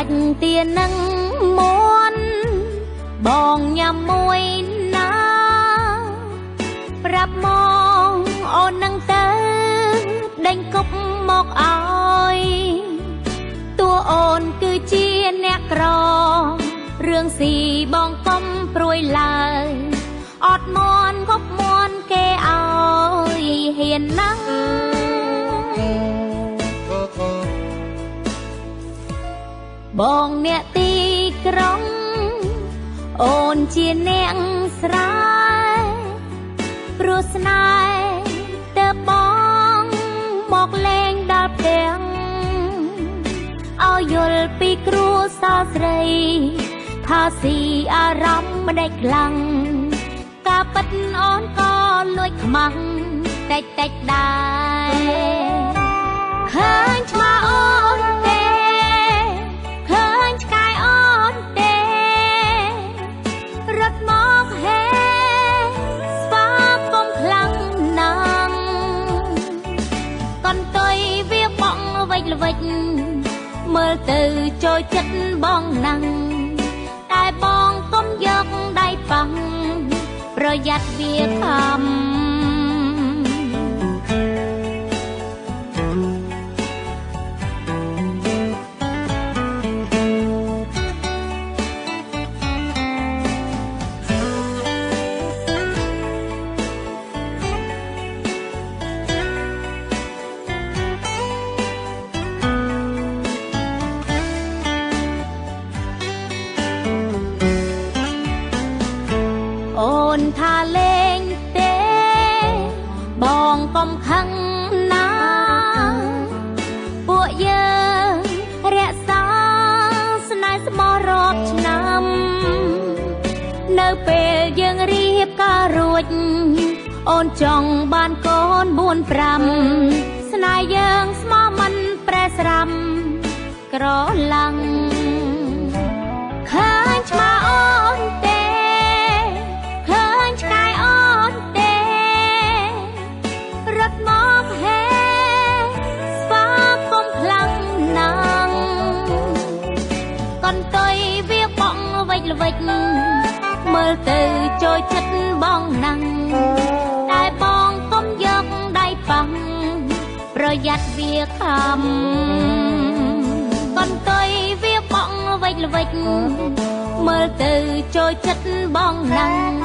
សាច់ទានឹងមួនបងញ៉ាំមួយណាប្រាប់មកអូននឹងទៅដេញគប់មកឲ្យតួអូនគឺជាអ្នកក្ររឿងស៊ីបងកុំព្រួយឡើយអត់មន់គប់មន់គេឲ្យហ៊ានណាស់បងអ្នកទីក្រុងអូនជាអ្នកស្រែព្រោះស្នេហ៍ទៅបងមកលេងដល់ផ្ទះឲ្យយល់ពីគ្រួសារស្រីថាស៊ីអារម្មណ៍មិនដេចខ្លាំងការពិតអូនក៏លួចខ្មាំងតិចតិចដែរឃើញឆ្មាអូនទេឃើញឆ្កែអូនទេរត់មកហេស្វាកុំខ្លាំងណាស់កន្ទុយវាបងវិចល្វិចមើលទៅចូលចិត្តបងណាស់តែបងកុំយកដៃប៉ះប្រយ័ត្នវាខំអូនថាលេងទេបងកុំខឹងណាពួកយើងរក្សាស្នេហ៍ស្មោះរាប់ឆ្នាំនៅពេលយើងរៀបការរួចអូនចង់បានកូន4 5ស្នេហ៍យើងស្មោះមិនប្រែស្រាំក្រឡាំងឃើញឆ្មាអូនទេរត់មកហេស្វាកុំខ្លាំងណាស់កន្ទុយវាបងវិចល្វិចមើលទៅចូលចិត្តបងណាស់តែបងកុំយកដៃប៉ះប្រយ័ត្នវាខំកន្ទុយវាបងវិចល្វិចមើលទៅចូលចិត្តបងណាស់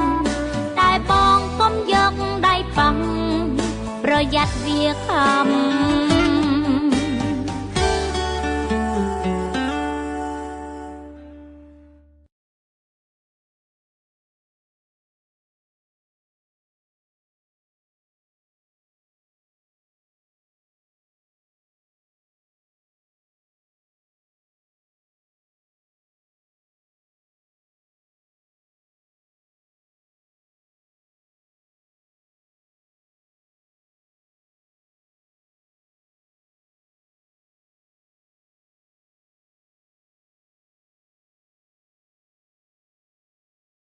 តែបងកុំយកដៃប៉ះប្រយ័ត្នវាខំ